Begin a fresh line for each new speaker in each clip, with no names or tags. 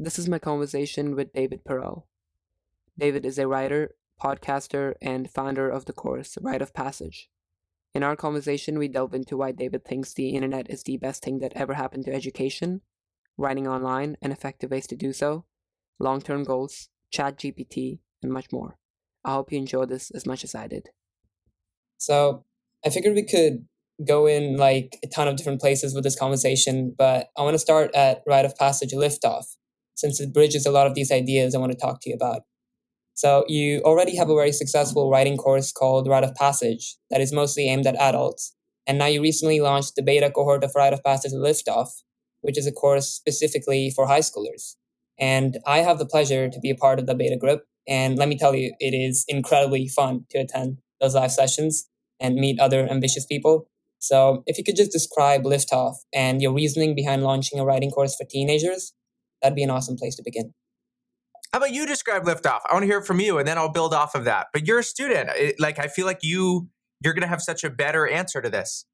This is my conversation with David Perell. David is a writer, podcaster, and founder of the course Rite of Passage. In our conversation, we delve into why David thinks the internet is the best thing that ever happened to education, writing online, and effective ways to do so, long term goals, ChatGPT, and much more. I hope you enjoy this as much as I did.
So I figured we could go in like a ton of different places with this conversation, but I want to start at Rite of Passage Liftoff, since it bridges a lot of these ideas I want to talk to you about. So you already have a very successful writing course called Rite of Passage that is mostly aimed at adults. And now you recently launched the beta cohort of Rite of Passage Liftoff, which is a course specifically for high schoolers. And I have the pleasure to be a part of the beta group. And let me tell you, it is incredibly fun to attend those live sessions and meet other ambitious people. So if you could just describe Liftoff and your reasoning behind launching a writing course for teenagers, that'd be an awesome place to begin.
How about you describe liftoff? I want to hear it from you, and then I'll build off of that. But you're a student. I feel like you're going to have such a better answer to this.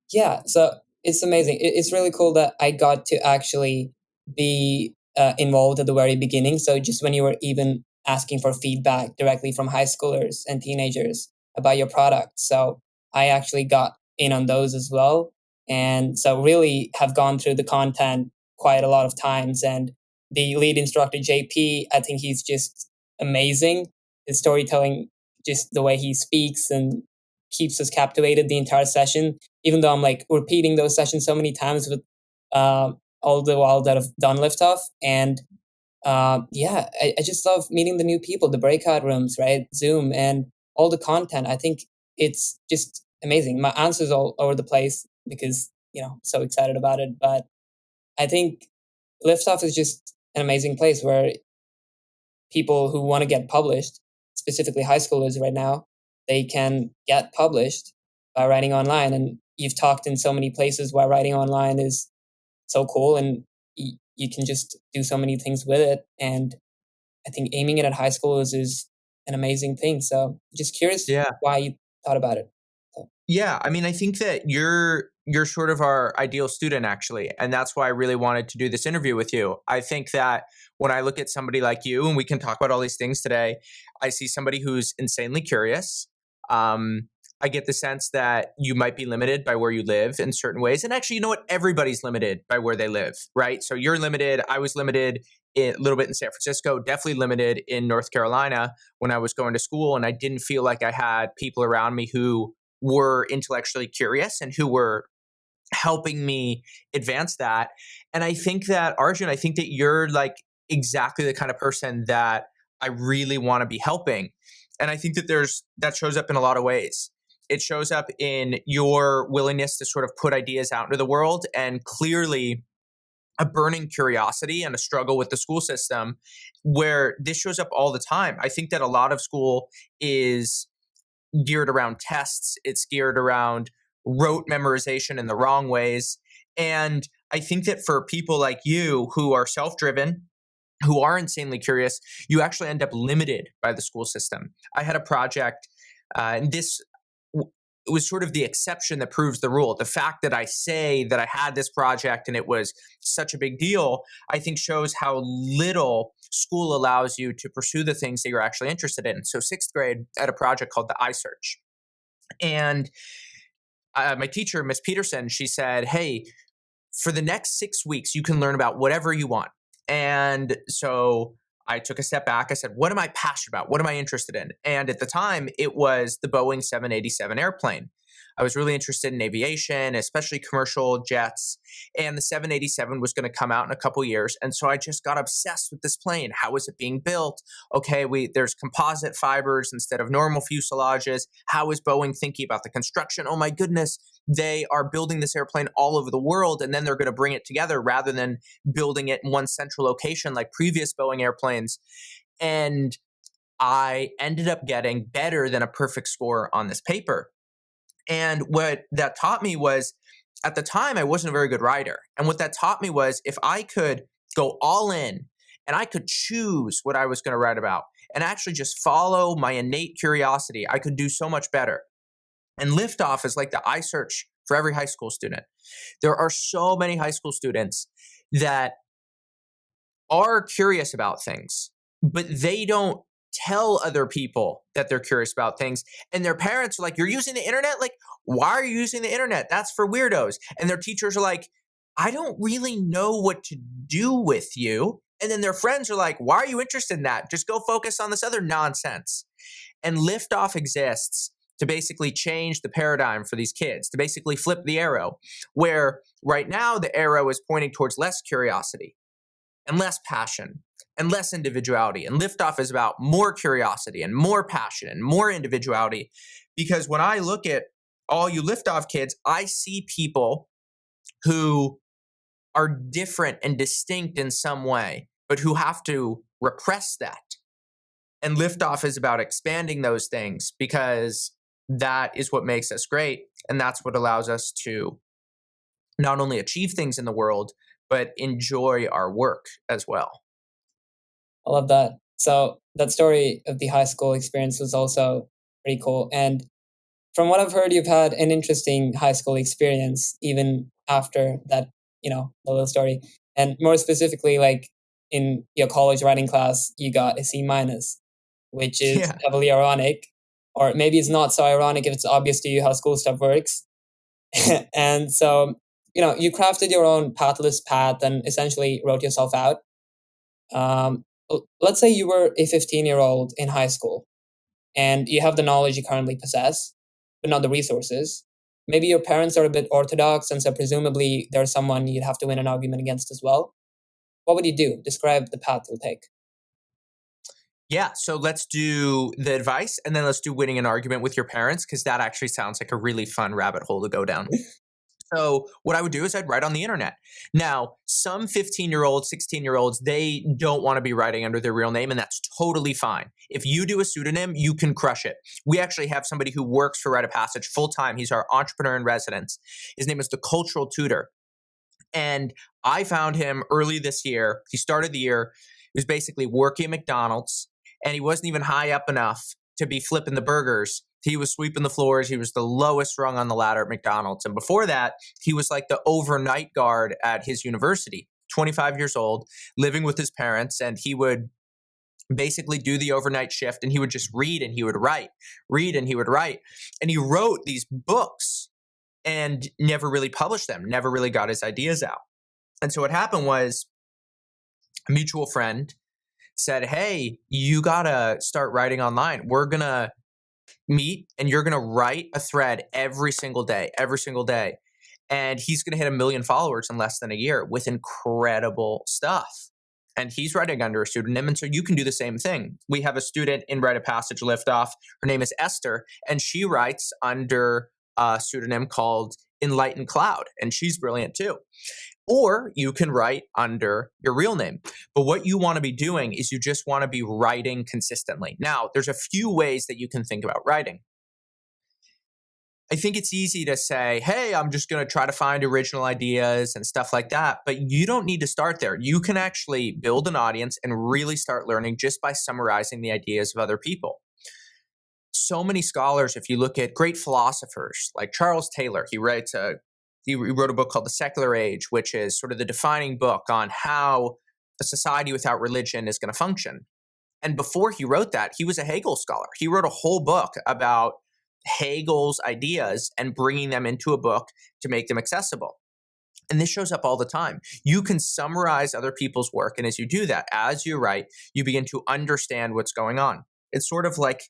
Yeah, so it's amazing. It's really cool that I got to actually be involved at the very beginning. So just when you were even asking for feedback directly from high schoolers and teenagers about your product. So I actually got in on those as well. And so really have gone through the content quite a lot of times. And the lead instructor, JP, I think he's just amazing. His storytelling, just the way he speaks and keeps us captivated the entire session, even though I'm like repeating those sessions so many times with all the while that I've done liftoff. And I just love meeting the new people, the breakout rooms, right? Zoom and all the content. I think it's just amazing. My answers all over the place because, so excited about it. But I think liftoff is just an amazing place where people who want to get published, specifically high schoolers right now, they can get published by writing online. And you've talked in so many places why writing online is so cool and you can just do so many things with it. And I think aiming it at high schoolers is an amazing thing. So just curious why you thought about it. So.
Yeah, I mean, I think that you're sort of our ideal student, actually. And that's why I really wanted to do this interview with you. I think that when I look at somebody like you, and we can talk about all these things today, I see somebody who's insanely curious. I get the sense that you might be limited by where you live in certain ways. And actually, you know what? Everybody's limited by where they live, right? So you're limited. I was limited a little bit in San Francisco, definitely limited in North Carolina when I was going to school. And I didn't feel like I had people around me who were intellectually curious and who were helping me advance that. And I think that, Arjun, I think that you're like exactly the kind of person that I really want to be helping. And I think that that shows up in a lot of ways. It shows up in your willingness to sort of put ideas out into the world, and clearly a burning curiosity and a struggle with the school system where this shows up all the time. I think that a lot of school is geared around tests. It's geared around rote memorization in the wrong ways. And I think that for people like you who are self-driven, who are insanely curious, you actually end up limited by the school system. I had a project, and this was sort of the exception that proves the rule. The fact that I say that I had this project and it was such a big deal, I think shows how little school allows you to pursue the things that you're actually interested in. So sixth grade, I had a project called the iSearch. And my teacher, Miss Peterson, she said, hey, for the next 6 weeks, you can learn about whatever you want. And so I took a step back. I said, what am I passionate about? What am I interested in? And at the time, it was the Boeing 787 airplane. I was really interested in aviation, especially commercial jets. And the 787 was going to come out in a couple years. And so I just got obsessed with this plane. How is it being built? Okay, there's composite fibers instead of normal fuselages. How is Boeing thinking about the construction? Oh my goodness, they are building this airplane all over the world, and then they're going to bring it together rather than building it in one central location like previous Boeing airplanes. And I ended up getting better than a perfect score on this paper. And what that taught me was, at the time, I wasn't a very good writer. And what that taught me was, if I could go all in and I could choose what I was going to write about and actually just follow my innate curiosity, I could do so much better. And Liftoff is like the iSearch for every high school student. There are so many high school students that are curious about things, but they don't tell other people that they're curious about things. And their parents are like, you're using the internet? Like, why are you using the internet? That's for weirdos. And their teachers are like, I don't really know what to do with you. And then their friends are like, why are you interested in that? Just go focus on this other nonsense. And Liftoff exists to basically change the paradigm for these kids, to basically flip the arrow, where right now the arrow is pointing towards less curiosity and less passion and less individuality. And Liftoff is about more curiosity and more passion and more individuality. Because when I look at all you Liftoff kids, I see people who are different and distinct in some way, but who have to repress that. And Liftoff is about expanding those things, because that is what makes us great. And that's what allows us to not only achieve things in the world, but enjoy our work as well.
I love that. So that story of the high school experience was also pretty cool. And from what I've heard, you've had an interesting high school experience even after that, the little story. And more specifically, like in your college writing class, you got a C minus, which is
Yeah.
heavily ironic, or maybe it's not so ironic if it's obvious to you how school stuff works. And so, you crafted your own pathless path and essentially wrote yourself out. Let's say you were a 15-year-old in high school and you have the knowledge you currently possess, but not the resources. Maybe your parents are a bit orthodox, and so presumably there's someone you'd have to win an argument against as well. What would you do? Describe the path you'll take.
Yeah, so let's do the advice, and then let's do winning an argument with your parents, because that actually sounds like a really fun rabbit hole to go down. So what I would do is I'd write on the internet. Now, some 15-year-olds, 16-year-olds, they don't want to be writing under their real name, and that's totally fine. If you do a pseudonym, you can crush it. We actually have somebody who works for Write a Passage full-time. He's our entrepreneur in residence. His name is the Cultural Tutor. And I found him early this year. He started the year. He was basically working at McDonald's, and he wasn't even high up enough to be flipping the burgers. He was sweeping the floors. He was the lowest rung on the ladder at McDonald's. And before that, he was like the overnight guard at his university, 25 years old, living with his parents. And he would basically do the overnight shift, and he would just read and he would write, read and he would write. And he wrote these books and never really published them, never really got his ideas out. And so what happened was a mutual friend said, hey, you got to start writing online. We're going to meet and you're going to write a thread every single day. And he's going to hit 1 million followers in less than a year with incredible stuff. And he's writing under a pseudonym. And so you can do the same thing. We have a student in Write a Passage Liftoff. Her name is Esther, and she writes under a pseudonym called Enlightened Cloud. And she's brilliant too. Or you can write under your real name. But what you want to be doing is you just want to be writing consistently. Now, there's a few ways that you can think about writing. I think it's easy to say, hey, I'm just going to try to find original ideas and stuff like that. But you don't need to start there. You can actually build an audience and really start learning just by summarizing the ideas of other people. So many scholars, if you look at great philosophers like Charles Taylor, he wrote a book called The Secular Age, which is sort of the defining book on how a society without religion is going to function. And before he wrote that, he was a Hegel scholar. He wrote a whole book about Hegel's ideas and bringing them into a book to make them accessible. And this shows up all the time. You can summarize other people's work. And as you do that, as you write, you begin to understand what's going on. It's sort of like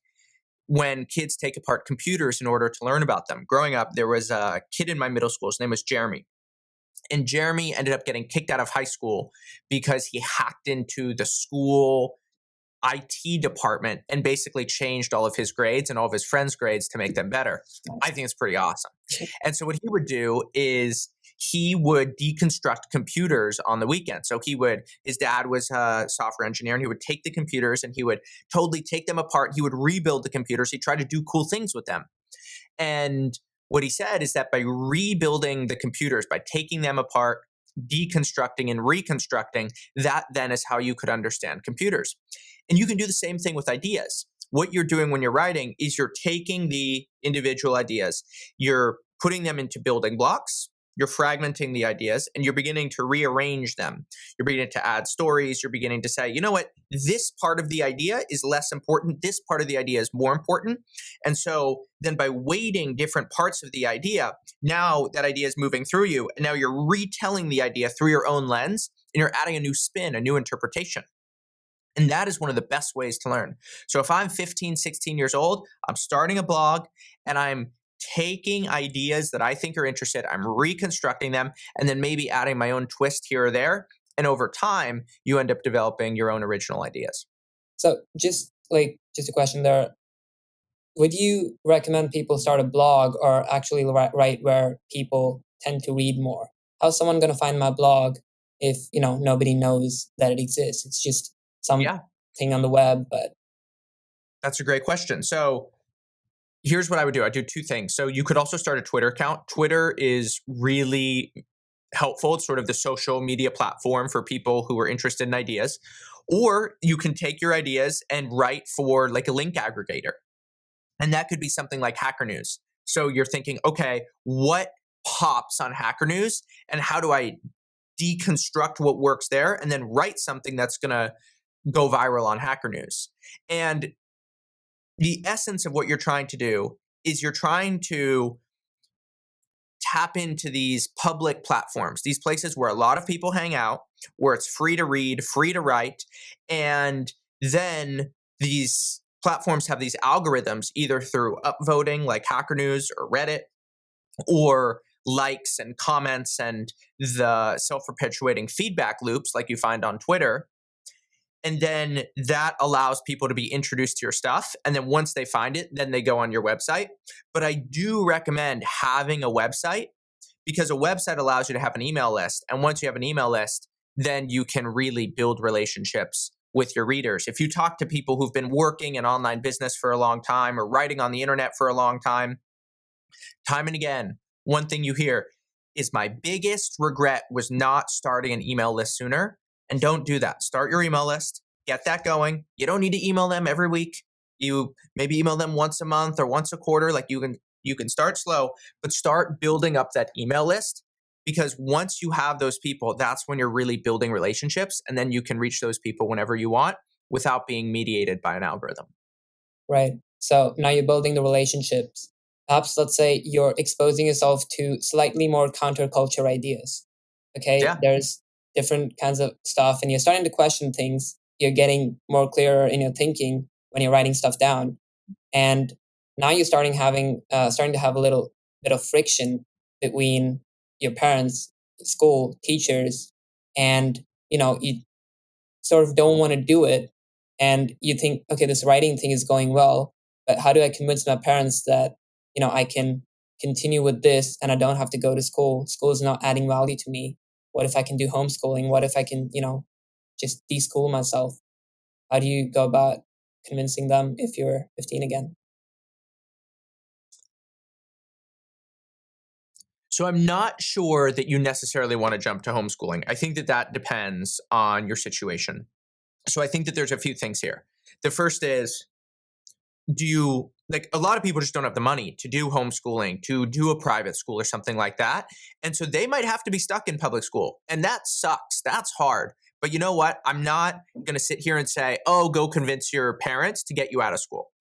when kids take apart computers in order to learn about them. Growing up, there was a kid in my middle school. His name was Jeremy. And Jeremy ended up getting kicked out of high school because he hacked into the school IT department and basically changed all of his grades and all of his friends' grades to make them better. I think it's pretty awesome. And so what he would do is he would deconstruct computers on the weekend. So his dad was a software engineer, and he would take the computers and he would totally take them apart. He would rebuild the computers. He tried to do cool things with them. And what he said is that by rebuilding the computers, by taking them apart, deconstructing and reconstructing, that then is how you could understand computers. And you can do the same thing with ideas. What you're doing when you're writing is you're taking the individual ideas, you're putting them into building blocks, you're fragmenting the ideas and you're beginning to rearrange them. You're beginning to add stories. You're beginning to say, you know what, this part of the idea is less important. This part of the idea is more important. And so then by weighting different parts of the idea, now that idea is moving through you. And now you're retelling the idea through your own lens and you're adding a new spin, a new interpretation. And that is one of the best ways to learn. So if I'm 15, 16 years old, I'm starting a blog and I'm taking ideas that I think are interested, I'm reconstructing them, and then maybe adding my own twist here or there. And over time, you end up developing your own original ideas.
So just a question there. Would you recommend people start a blog or actually write where people tend to read more? How's someone going to find my blog if, nobody knows that it exists? It's just something on the web, but
that's a great question. So here's what I would do. I do two things. So you could also start a Twitter account. Twitter is really helpful. It's sort of the social media platform for people who are interested in ideas. Or you can take your ideas and write for like a link aggregator. And that could be something like Hacker News. So you're thinking, okay, what pops on Hacker News and how do I deconstruct what works there and then write something that's going to go viral on Hacker News. And the essence of what you're trying to do is you're trying to tap into these public platforms, these places where a lot of people hang out, where it's free to read, free to write, and then these platforms have these algorithms either through upvoting like Hacker News or Reddit, or likes and comments and the self-perpetuating feedback loops like you find on Twitter. And then that allows people to be introduced to your stuff. And then once they find it, then they go on your website. But I do recommend having a website because a website allows you to have an email list. And once you have an email list, then you can really build relationships with your readers. If you talk to people who've been working in online business for a long time or writing on the internet for a long time and again, one thing you hear is my biggest regret was not starting an email list sooner. And don't do that. Start your email list, get that going. You don't need to email them every week. You maybe email them once a month or once a quarter. Like you can start slow, but start building up that email list because once you have those people, that's when you're really building relationships. And then you can reach those people whenever you want without being mediated by an algorithm.
Right. So now you're building the relationships. Perhaps let's say you're exposing yourself to slightly more counterculture ideas. Okay.
Yeah.
There's different kinds of stuff and you're starting to question things. You're getting more clearer in your thinking when you're writing stuff down. And now you're starting to have a little bit of friction between your parents, school, teachers, and you sort of don't want to do it. And you think, okay, this writing thing is going well, but how do I convince my parents that, I can continue with this and I don't have to go to school? School is not adding value to me. What if I can do homeschooling? What if I can, just de-school myself? How do you go about convincing them if you're 15 again?
So I'm not sure that you necessarily want to jump to homeschooling. I think that depends on your situation. So I think that there's a few things here. The first is, a lot of people just don't have the money to do homeschooling, to do a private school or something like that. And so they might have to be stuck in public school. And that sucks. That's hard. But you know what? I'm not going to sit here and say, oh, go convince your parents to get you out of school.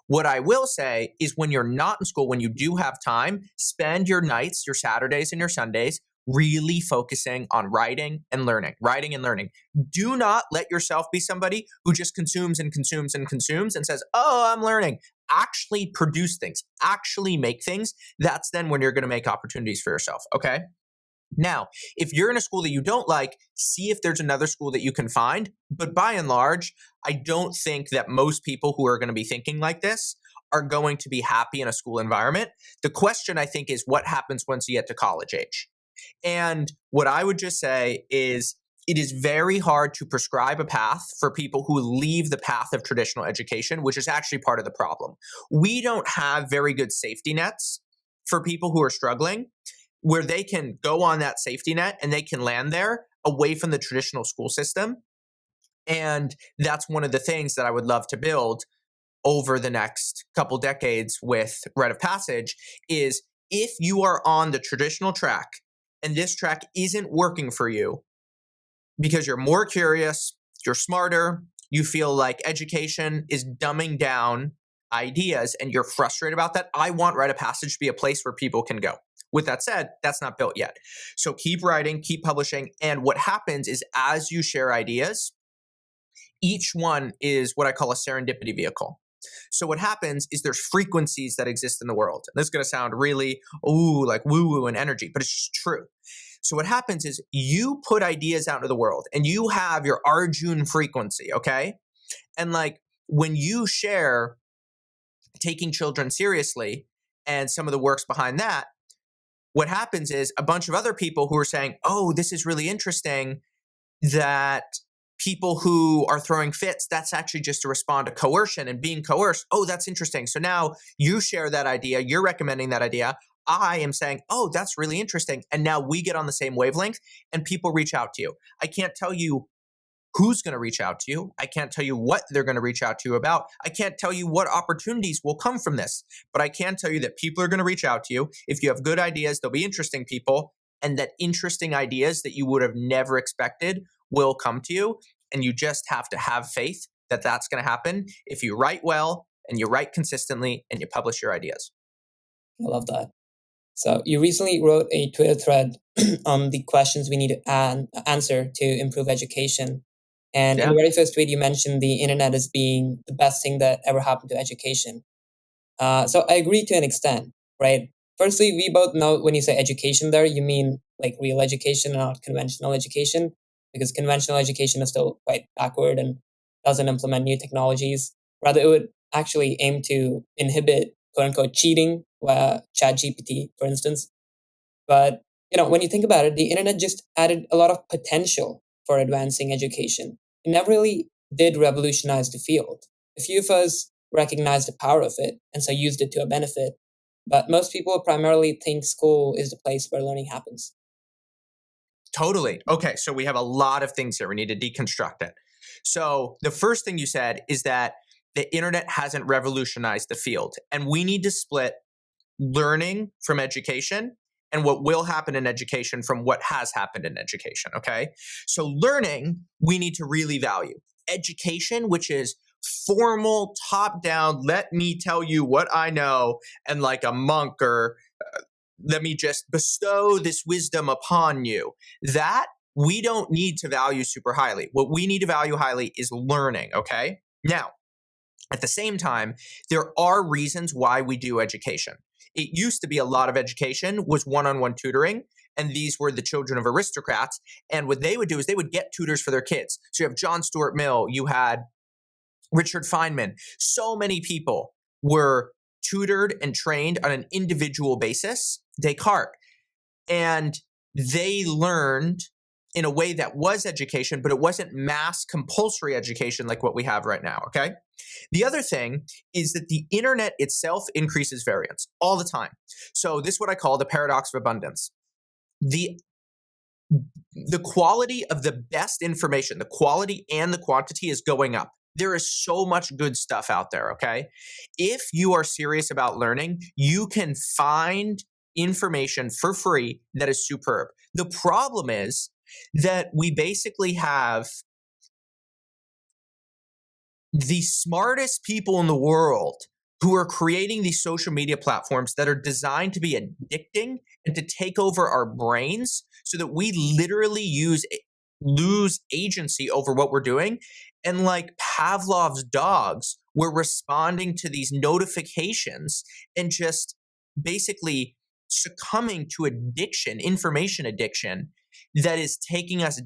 What I will say is when you're not in school, when you do have time, spend your nights, your Saturdays and your Sundays really focusing on writing and learning. Do not let yourself be somebody who just consumes and consumes and consumes and says, oh, I'm learning. Actually produce things, actually make things. That's then when you're going to make opportunities for yourself. Okay. Now, if you're in a school that you don't like, see if there's another school that you can find. But by and large, I don't think that most people who are going to be thinking like this are going to be happy in a school environment. The question, I think, is what happens once you get to college age? And what I would just say is it is very hard to prescribe a path for people who leave the path of traditional education, which is actually part of the problem. We don't have very good safety nets for people who are struggling, where they can go on that safety net and they can land there away from the traditional school system. And that's one of the things that I would love to build over the next couple decades with Rite of Passage is if you are on the traditional track and this track isn't working for you because you're more curious, you're smarter, you feel like education is dumbing down ideas and you're frustrated about that, I want Rite of Passage to be a place where people can go. With that said, that's not built yet. So keep writing, keep publishing. And what happens is as you share ideas, each one is what I call a serendipity vehicle. So what happens is there's frequencies that exist in the world. And this is going to sound really, like woo-woo and energy, but it's just true. So what happens is you put ideas out into the world and you have your Arjun frequency, okay? And like when you share taking children seriously and some of the works behind that, what happens is a bunch of other people who are saying, oh, this is really interesting, that people who are throwing fits, that's actually just to respond to coercion and being coerced. Oh, that's interesting. So now you share that idea, you're recommending that idea. I am saying, oh, that's really interesting. And now we get on the same wavelength and people reach out to you. I can't tell you who's going to reach out to you. I can't tell you what they're going to reach out to you about. I can't tell you what opportunities will come from this, but I can tell you that people are going to reach out to you. If you have good ideas, they'll be interesting people, and that interesting ideas that you would have never expected will come to you. And you just have to have faith that that's going to happen if you write well and you write consistently and you publish your ideas.
I love that. So you recently wrote a Twitter thread on the questions we need to answer to improve education. And in the very first tweet, you mentioned the internet as being the best thing that ever happened to education. So I agree to an extent, right? Firstly, we both know when you say education there, you mean like real education and not conventional education, because conventional education is still quite backward and doesn't implement new technologies. Rather, it would actually aim to inhibit quote unquote cheating via ChatGPT, for instance. But when you think about it, the internet just added a lot of potential for advancing education. It never really did revolutionize the field. A few of us recognized the power of it and so used it to a benefit. But most people primarily think school is the place where learning happens.
Totally. Okay, so we have a lot of things here. We need to deconstruct it. So the first thing you said is that the internet hasn't revolutionized the field, and we need to split learning from education and what will happen in education from what has happened in education, okay? So learning, we need to really value. Education, which is formal, top-down, let me tell you what I know, and like a monk or let me just bestow this wisdom upon you. That we don't need to value super highly. What we need to value highly is learning, okay? Now, at the same time, there are reasons why we do education. It used to be a lot of education was one-on-one tutoring, and these were the children of aristocrats. And what they would do is they would get tutors for their kids. So you have John Stuart Mill, you had Richard Feynman. So many people were tutored and trained on an individual basis, Descartes. And they learned in a way that was education, but it wasn't mass compulsory education like what we have right now, okay? The other thing is that the internet itself increases variance all the time. So this is what I call the paradox of abundance. The quality of the best information, the quality and the quantity is going up. There is so much good stuff out there, okay? If you are serious about learning, you can find information for free that is superb. The problem is that we basically have the smartest people in the world who are creating these social media platforms that are designed to be addicting and to take over our brains so that we literally lose agency over what we're doing. And like Pavlov's dogs, we're responding to these notifications and just basically succumbing to addiction, information addiction, that is taking us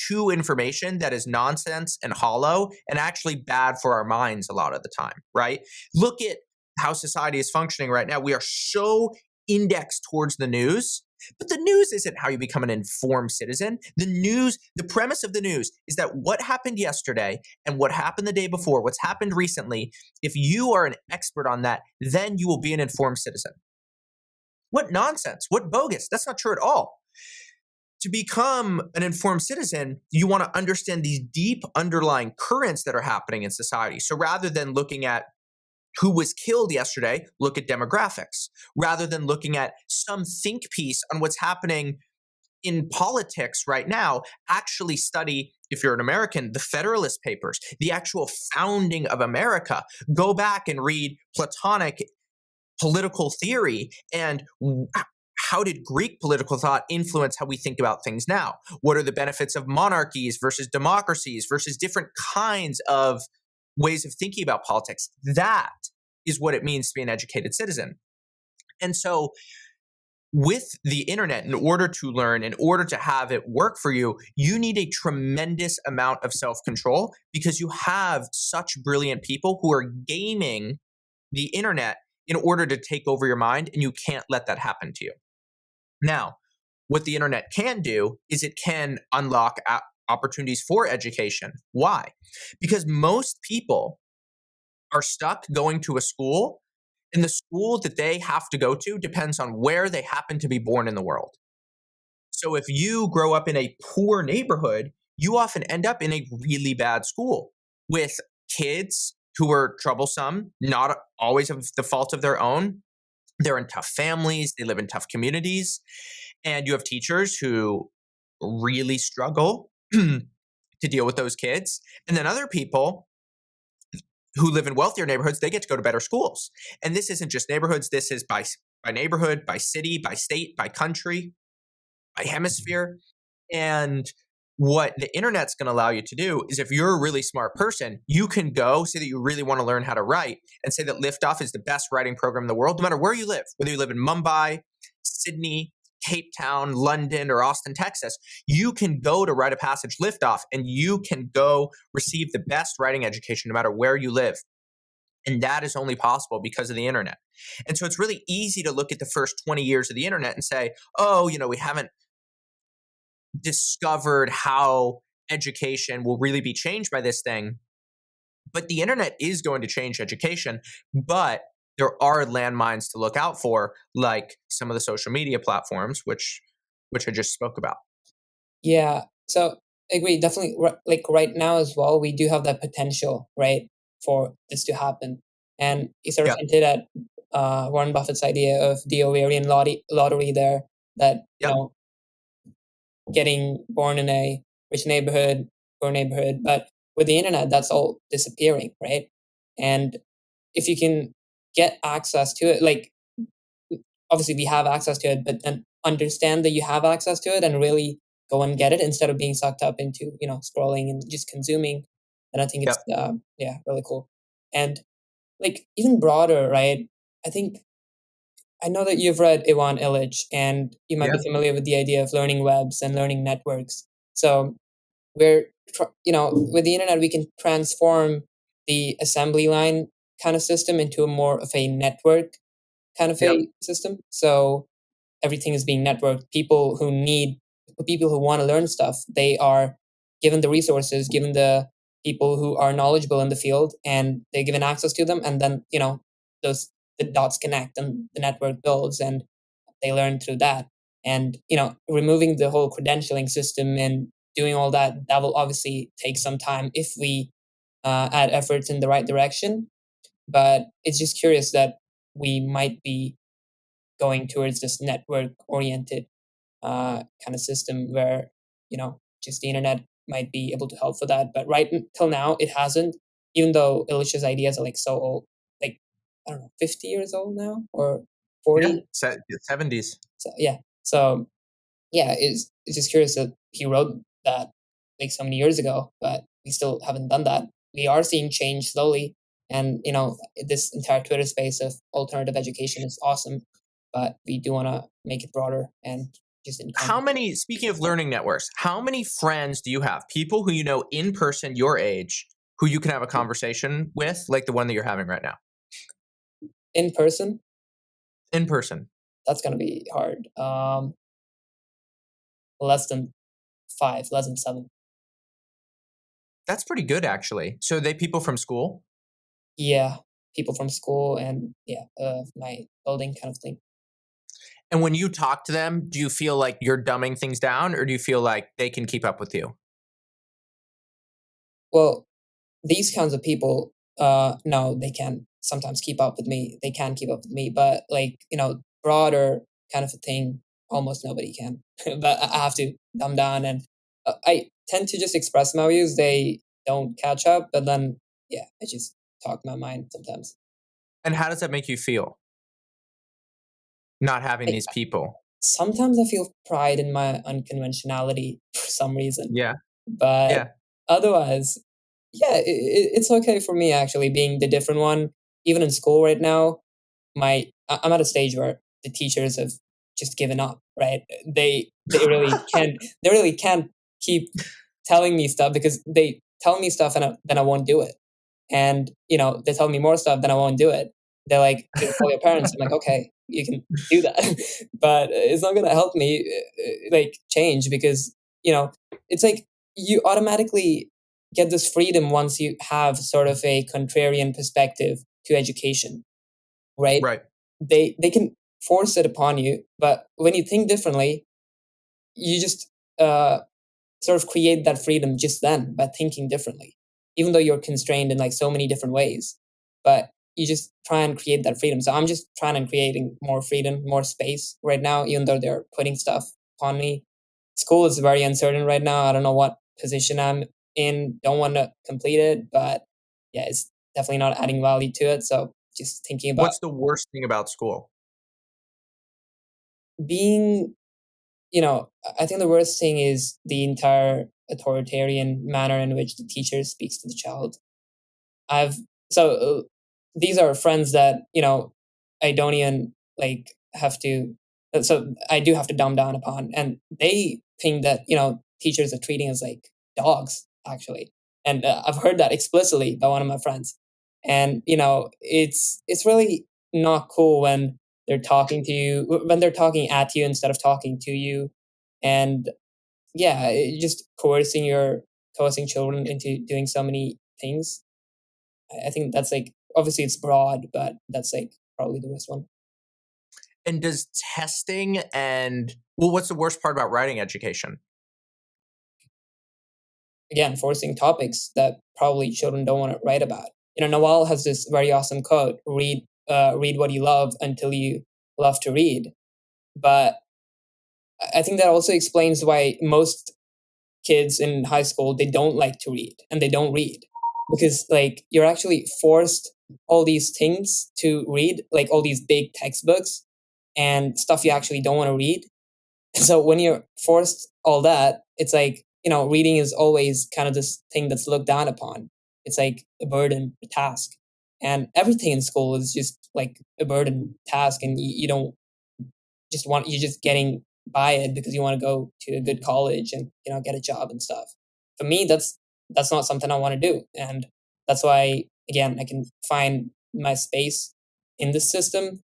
to information that is nonsense and hollow and actually bad for our minds a lot of the time, right? Look at how society is functioning right now. We are so indexed towards the news, but the news isn't how you become an informed citizen. The premise of the news is that what happened yesterday and what happened the day before, what's happened recently, if you are an expert on that, then you will be an informed citizen. What nonsense, what bogus. That's not true at all. To become an informed citizen, you want to understand these deep underlying currents that are happening in society. So rather than looking at who was killed yesterday, look at demographics, rather than looking at some think piece on what's happening in politics right now. Actually study, if you're an American, the Federalist Papers, the actual founding of America. Go back and read Platonic political theory and how did Greek political thought influence how we think about things now? What are the benefits of monarchies versus democracies versus different kinds of ways of thinking about politics? That is what it means to be an educated citizen. And so with the internet, in order to learn, in order to have it work for you, you need a tremendous amount of self-control because you have such brilliant people who are gaming the internet in order to take over your mind, and you can't let that happen to you. Now, what the internet can do is it can unlock opportunities for education. Why? Because most people are stuck going to a school, and the school that they have to go to depends on where they happen to be born in the world. So if you grow up in a poor neighborhood, you often end up in a really bad school with kids who are troublesome, not always of the fault of their own. They're in tough families, they live in tough communities, and you have teachers who really struggle to deal with those kids. And then other people who live in wealthier neighborhoods, they get to go to better schools. And this isn't just neighborhoods, this is by neighborhood, by city, by state, by country, by hemisphere. And what the internet's going to allow you to do is if you're a really smart person, you can go say that you really want to learn how to write and say that Liftoff is the best writing program in the world, no matter where you live, whether you live in Mumbai, Sydney, Cape Town, London, or Austin, Texas. You can go to Write a Passage Liftoff and you can go receive the best writing education no matter where you live. And that is only possible because of the internet. And so it's really easy to look at the first 20 years of the internet and say, oh, we haven't discovered how education will really be changed by this thing. But the internet is going to change education, but there are landmines to look out for, like some of the social media platforms, which I just spoke about.
Yeah, so I agree. Definitely, like right now as well, we do have that potential, right, for this to happen. And you sort of hinted at Warren Buffett's idea of the Ovarian lottery there, that, getting born in a rich neighborhood, poor neighborhood. But with the internet, that's all disappearing, right? And if you can get access to it, like obviously we have access to it, but then understand that you have access to it and really go and get it instead of being sucked up into, scrolling and just consuming. And I think it's, really cool. And like even broader, right? I know that you've read Ivan Illich and you might be familiar with the idea of learning webs and learning networks. So with the internet, we can transform the assembly line kind of system into a more of a network kind of a system. So everything is being networked. People who want to learn stuff, they are given the resources, given the people who are knowledgeable in the field, and they're given access to them. And then, the dots connect and the network builds and they learn through that. And, removing the whole credentialing system and doing all that will obviously take some time if we add efforts in the right direction. But it's just curious that we might be going towards this network-oriented kind of system where, just the internet might be able to help for that. But right until now, it hasn't, even though Illich's ideas are like so old, like, I don't know, 50 years old now or 40?
Yeah, 70s.
So, yeah. So, yeah, it's just curious that he wrote that like so many years ago, but we still haven't done that. We are seeing change slowly. And, this entire Twitter space of alternative education is awesome, but we do want to make it broader and just
speaking of learning networks, how many friends do you have? People who you know in person, your age, who you can have a conversation with, like the one that you're having right now?
In person?
In person.
That's going to be hard. Less than 5, less than 7.
That's pretty good, actually. So are they people from school?
Yeah, people from school and my building kind of thing.
And when you talk to them, do you feel like you're dumbing things down, or do you feel like they can keep up with you?
Well, these kinds of people, no, they can't. sometimes keep up with me. They can keep up with me, but like, broader kind of a thing, almost nobody can. But I have to dumb down, and I tend to just express my views. They don't catch up, but then, yeah, I just talk my mind sometimes.
And how does that make you feel? Not having
I,
these people.
Sometimes I feel pride in my unconventionality for some reason,
Yeah.
but
Yeah.
otherwise, yeah, it's okay for me actually being the different one. Even in school right now, I'm at a stage where the teachers have just given up, right? They really can't keep telling me stuff, because they tell me stuff and then I won't do it. And they tell me more stuff, then I won't do it. They're like, "Just call your parents." I'm like, "Okay, you can do that." But it's not gonna help me like change, because it's like you automatically get this freedom once you have sort of a contrarian perspective to education, right?
Right.
They can force it upon you, but when you think differently, you just sort of create that freedom just then by thinking differently, even though you're constrained in like so many different ways. But you just try and create that freedom. So I'm just trying and creating more freedom, more space right now, even though they're putting stuff upon me. School is very uncertain right now. I don't know what position I'm in. Don't want to complete it, but yeah, it's definitely not adding value to it. So just thinking about
What's the worst thing about school?
being, I think the worst thing is the entire authoritarian manner in which the teacher speaks to the child. I've so these are friends that I don't even like have to. So I do have to dumb down upon, and they think that teachers are treating us like dogs, actually, and I've heard that explicitly by one of my friends, and it's really not cool when they're talking to you, when they're talking at you instead of talking to you, and yeah, just coercing children into doing so many things. I think that's like, obviously it's broad, but that's like probably the worst one.
And does testing and what's the worst part about writing education?
Again, forcing topics that probably children don't want to write about. Nawal has this very awesome quote: "Read what you love until you love to read." But I think that also explains why most kids in high school, they don't like to read and they don't read, because like you're actually forced all these things to read, like all these big textbooks and stuff you actually don't want to read. So when you're forced all that, it's like reading is always kind of this thing that's looked down upon. It's like a burden, a task, and everything in school is just like a burden task, and you don't you're just getting by it because you want to go to a good college and get a job and stuff. For me, that's not something I want to do, and that's why, again, I can find my space in this system,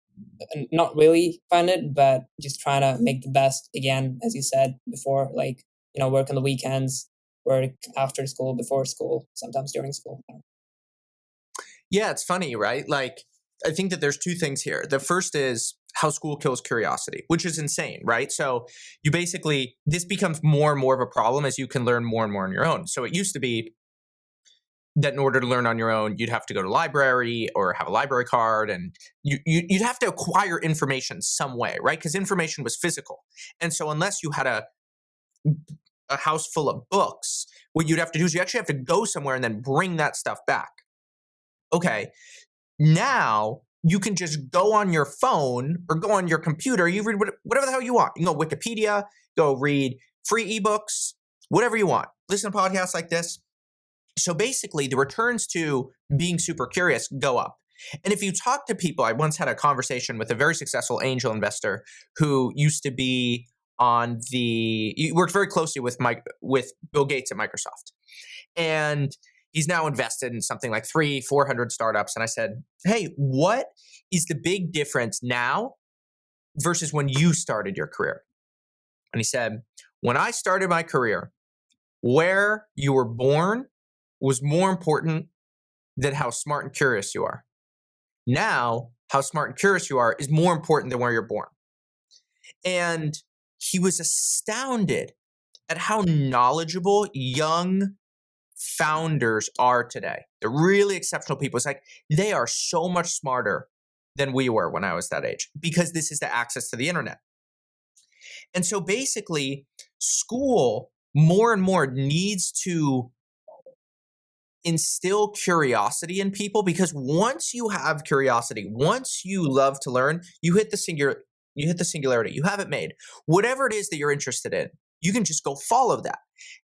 and not really find it, but just trying to make the best, again, as you said before, like work on the weekends, work after school, before school, sometimes during school.
Yeah, it's funny, right? Like, I think that there's two things here. The first is how school kills curiosity, which is insane, right? So you basically, this becomes more and more of a problem as you can learn more and more on your own. So it used to be that in order to learn on your own, you'd have to go to library or have a library card, and you'd have to acquire information some way, right? Because information was physical. And so unless you had a house full of books, what you'd have to do is you actually have to go somewhere and then bring that stuff back. Okay, now you can just go on your phone or go on your computer. You read whatever the hell you want. You can go Wikipedia, go read free ebooks, whatever you want. Listen to podcasts like this. So basically, the returns to being super curious go up. And if you talk to people, I once had a conversation with a very successful angel investor who used to be he worked very closely with Bill Gates at Microsoft. And he's now invested in something like 400 startups. And I said, hey, what is the big difference now versus when you started your career? And he said, when I started my career, where you were born was more important than how smart and curious you are. Now, how smart and curious you are is more important than where you're born. And he was astounded at how knowledgeable young founders are today. the really exceptional people, it's like they are so much smarter than we were when I was that age, because this is the access to the internet. And so basically, school more and more needs to instill curiosity in people, because once you have curiosity, once you love to learn, you hit the singularity. You have it made. Whatever it is that you're interested in, you can just go follow that.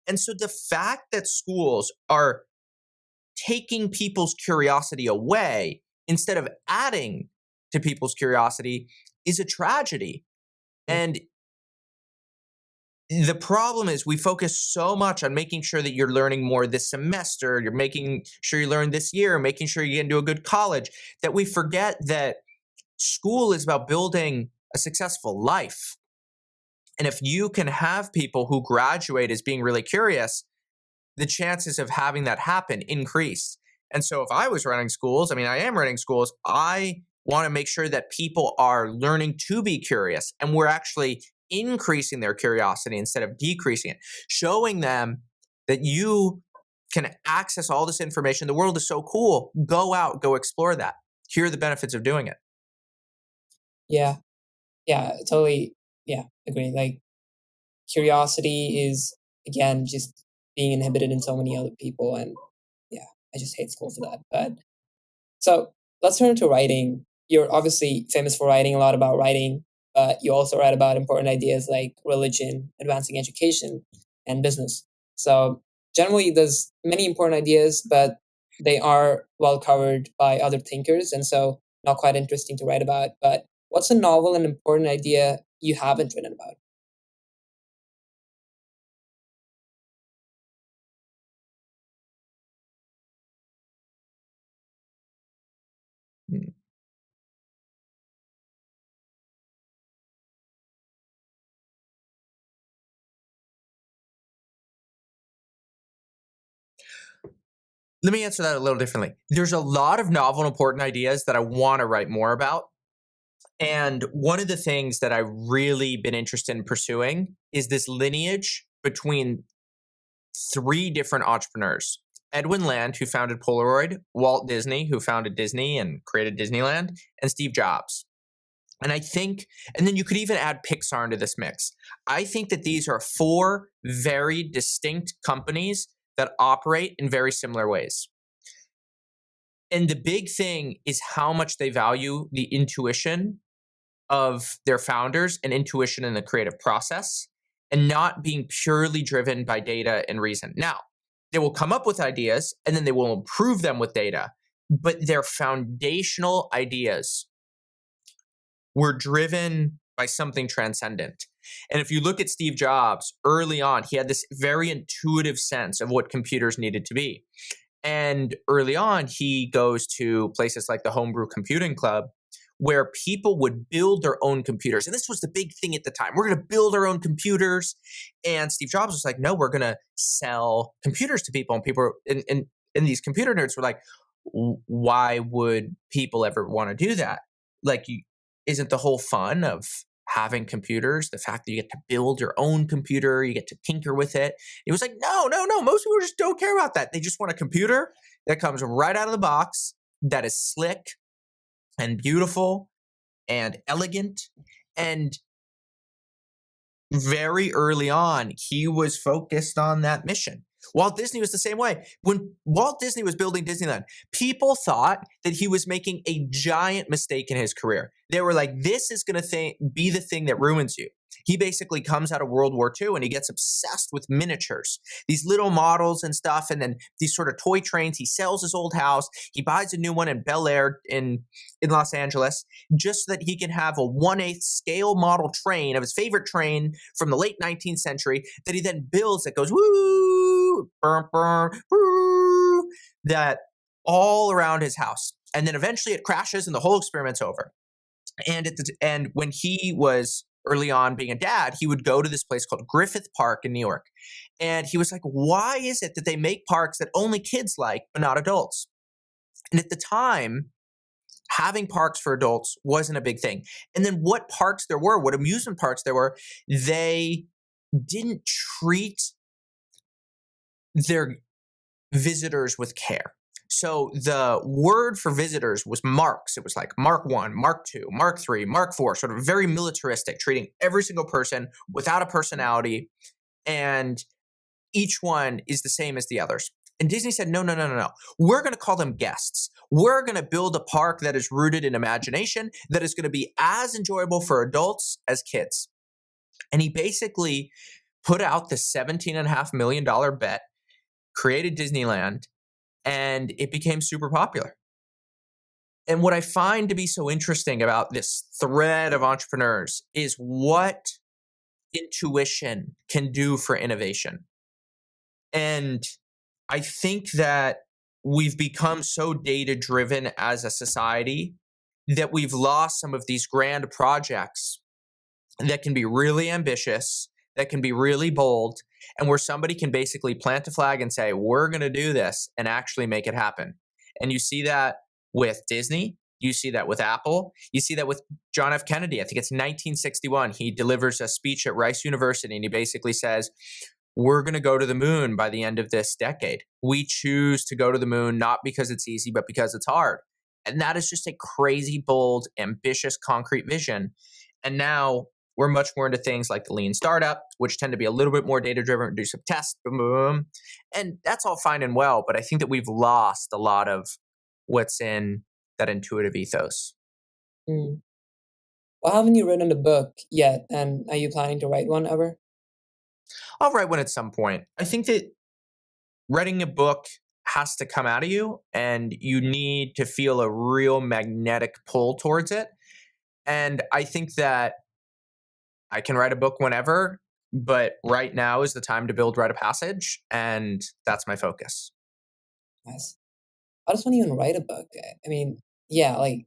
And so the fact that schools are taking people's curiosity away instead of adding to people's curiosity is a tragedy. And the problem is we focus so much on making sure that you're learning more this semester, you're making sure you learn this year, making sure you get into a good college, that we forget that school is about building a successful life. And if you can have people who graduate as being really curious, the chances of having that happen increase. And so if I was running schools, I mean, I am running schools, I want to make sure that people are learning to be curious, and we're actually increasing their curiosity instead of decreasing it, showing them that you can access all this information. The world is so cool. Go out, go explore that. Here are the benefits of doing it.
Yeah. Yeah, totally. Yeah, agree. Like, curiosity is, again, just being inhibited in so many other people. And yeah, I just hate school for that. But so let's turn to writing. You're obviously famous for writing a lot about writing, but you also write about important ideas like religion, advancing education, and business. So generally, there's many important ideas, but they are well covered by other thinkers, and so not quite interesting to write about. But what's a novel and important idea you haven't written about?
Hmm. Let me answer that a little differently. There's a lot of novel and important ideas that I want to write more about. And one of the things that I've really been interested in pursuing is this lineage between three different entrepreneurs: Edwin Land, who founded Polaroid; Walt Disney, who founded Disney and created Disneyland; and Steve Jobs. And I think, and then you could even add Pixar into this mix. I think that these are four very distinct companies that operate in very similar ways. And the big thing is how much they value the intuition of their founders and intuition in the creative process, and not being purely driven by data and reason. Now, they will come up with ideas and then they will improve them with data, but their foundational ideas were driven by something transcendent. And if you look at Steve Jobs early on, he had this very intuitive sense of what computers needed to be. And early on, he goes to places like the Homebrew Computing Club, where people would build their own computers. And this was the big thing at the time. We're going to build our own computers. And Steve Jobs was like, no, we're going to sell computers to people. And people, and these computer nerds were like, why would people ever want to do that? Like, isn't the whole fun of having computers the fact that you get to build your own computer, you get to tinker with it? It was like, no. Most people just don't care about that. They just want a computer that comes right out of the box, that is slick and beautiful and elegant. And very early on, he was focused on that mission. Walt Disney was the same way. When Walt Disney was building Disneyland, people thought that he was making a giant mistake in his career. They were like, this is going to be the thing that ruins you. He basically comes out of World War II and he gets obsessed with miniatures, these little models and stuff, and then these sort of toy trains. He sells his old house. He buys a new one in Bel Air in Los Angeles, just so that he can have a 1/8 scale model train of his favorite train from the late 19th century that he then builds that goes woo, burr, burr, woo, that all around his house. And then eventually it crashes and the whole experiment's over. And when he was early on being a dad, he would go to this place called Griffith Park in New York. And he was like, why is it that they make parks that only kids like, but not adults? And at the time, having parks for adults wasn't a big thing. And then what parks there were, what amusement parks there were, they didn't treat their visitors with care. So the word for visitors was marks. It was like Mark 1, Mark 2, Mark 3, Mark 4, sort of very militaristic, treating every single person without a personality, and each one is the same as the others. And Disney said, no, no, no, no, no. We're going to call them guests. We're going to build a park that is rooted in imagination, that is going to be as enjoyable for adults as kids. And he basically put out the $17.5 million bet, created Disneyland, and it became super popular. And what I find to be so interesting about this thread of entrepreneurs is what intuition can do for innovation. And I think that we've become so data driven as a society that we've lost some of these grand projects that can be really ambitious, that can be really bold, and where somebody can basically plant a flag and say, we're going to do this and actually make it happen. And you see that with Disney. You see that with Apple. You see that with John F. Kennedy. I think it's 1961. He delivers a speech at Rice University, and he basically says, we're going to go to the moon by the end of this decade. We choose to go to the moon not because it's easy, but because it's hard. And that is just a crazy, bold, ambitious, concrete vision. And now we're much more into things like the lean startup, which tend to be a little bit more data-driven, do some tests, boom, boom, boom. And that's all fine and well, but I think that we've lost a lot of what's in that intuitive ethos.
Mm. Well, haven't you written a book yet? And are you planning to write one ever?
I'll write one at some point. I think that writing a book has to come out of you, and you need to feel a real magnetic pull towards it. And I think that I can write a book whenever, but right now is the time to build Rite of Passage, and that's my focus.
Nice. How does one even write a book? I mean, yeah, like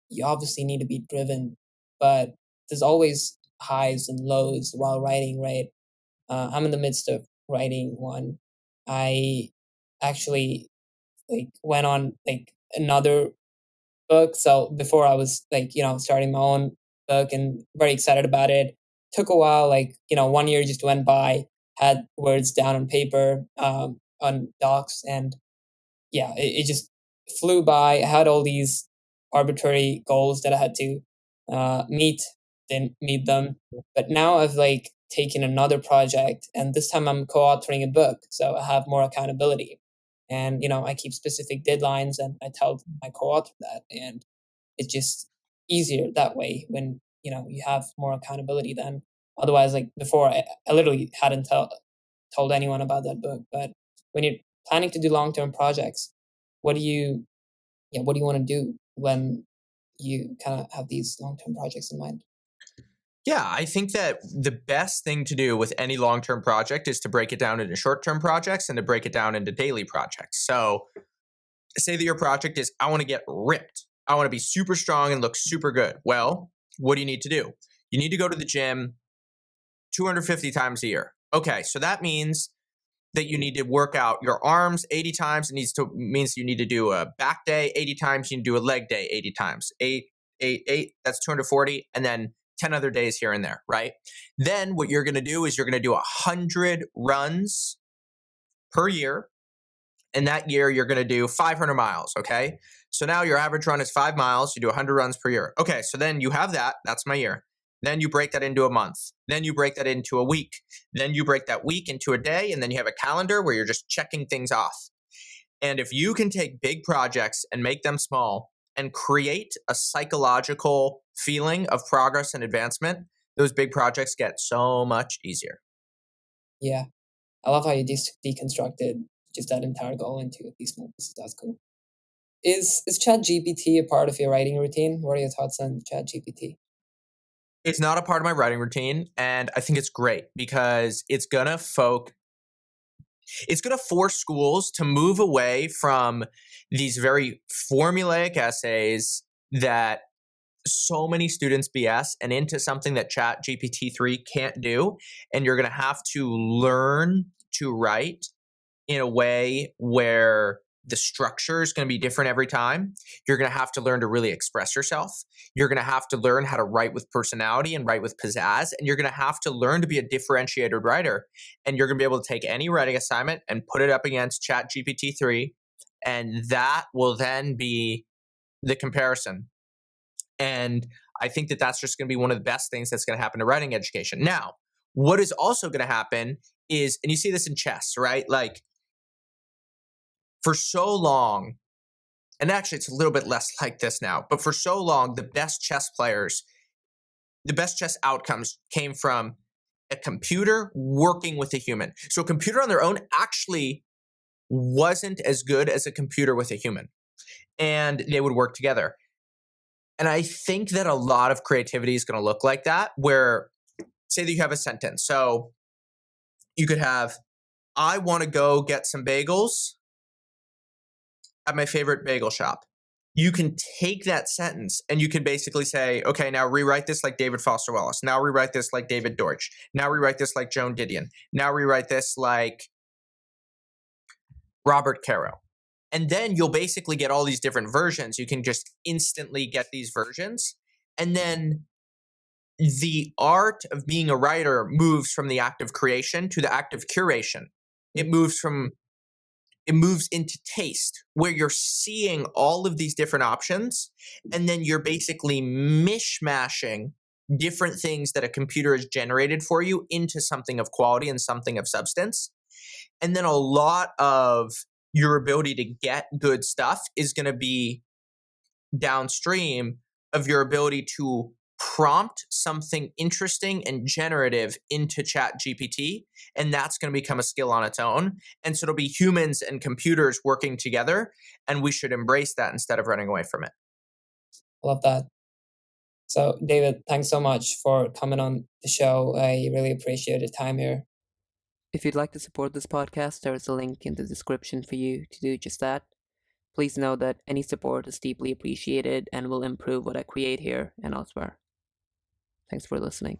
you obviously need to be driven, but there's always highs and lows while writing, right? I'm in the midst of writing one. I actually like went on like another book. So before I was like, starting my own book and very excited about it. Took a while, like, 1 year just went by, had words down on paper, on docs, and yeah, it just flew by. I had all these arbitrary goals that I had to meet, didn't meet them. But now I've like taken another project, and this time I'm co-authoring a book, so I have more accountability. And I keep specific deadlines, and I tell my co-author that, and it's just easier that way when you have more accountability than otherwise. Like before, I literally hadn't told anyone about that book. But when you're planning to do long-term projects, what do you what do you want to do when you kind of have these long-term projects in mind?
Yeah, I think that the best thing to do with any long-term project is to break it down into short-term projects and to break it down into daily projects. So say that your project is, I want to get ripped. I want to be super strong and look super good. Well, what do you need to do? You need to go to the gym 250 times a year. Okay, so that means that you need to work out your arms 80 times. It means you need to do a back day 80 times. You need to do a leg day 80 times. 8, that's 240. And then 10 other days here and there, right? Then what you're going to do is you're going to do 100 runs per year. And that year you're going to do 500 miles, okay? So now your average run is 5 miles. You do 100 runs per year. Okay, so then you have that. That's my year. Then you break that into a month. Then you break that into a week. Then you break that week into a day. And then you have a calendar where you're just checking things off. And if you can take big projects and make them small and create a psychological feeling of progress and advancement, those big projects get so much easier.
Yeah, I love how you deconstructed just that entire goal into these small pieces. That's cool. Is ChatGPT a part of your writing routine? What are your thoughts on ChatGPT?
It's not a part of my writing routine, and I think it's great because it's gonna force schools to move away from these very formulaic essays that so many students BS and into something that ChatGPT-3 can't do. And you're gonna have to learn to write in a way where the structure is going to be different every time. You're going to have to learn to really express yourself. You're going to have to learn how to write with personality and write with pizzazz. And you're going to have to learn to be a differentiated writer. And you're going to be able to take any writing assignment and put it up against ChatGPT-3 And that will then be the comparison. And I think that that's just going to be one of the best things that's going to happen to writing education. Now, what is also going to happen is, and you see this in chess, right? Like, for so long, and actually it's a little bit less like this now, but for so long, the best chess players, the best chess outcomes came from a computer working with a human. So a computer on their own actually wasn't as good as a computer with a human, and they would work together. And I think that a lot of creativity is going to look like that, where say that you have a sentence. So you could have, I want to go get some bagels at my favorite bagel shop. You can take that sentence and you can basically say, okay, now rewrite this like David Foster Wallace. Now rewrite this like David Deutsch. Now rewrite this like Joan Didion. Now rewrite this like Robert Caro. And then you'll basically get all these different versions. You can just instantly get these versions. And then the art of being a writer moves from the act of creation to the act of curation. It moves into taste, where you're seeing all of these different options, and then you're basically mishmashing different things that a computer has generated for you into something of quality and something of substance. And then a lot of your ability to get good stuff is going to be downstream of your ability to prompt something interesting and generative into ChatGPT, and that's going to become a skill on its own. And so it'll be humans and computers working together, and we should embrace that instead of running away from it.
Love that. So, David, thanks so much for coming on the show. I really appreciate your time here.
If you'd like to support this podcast, there is a link in the description for you to do just that. Please know that any support is deeply appreciated and will improve what I create here and elsewhere. Thanks for listening.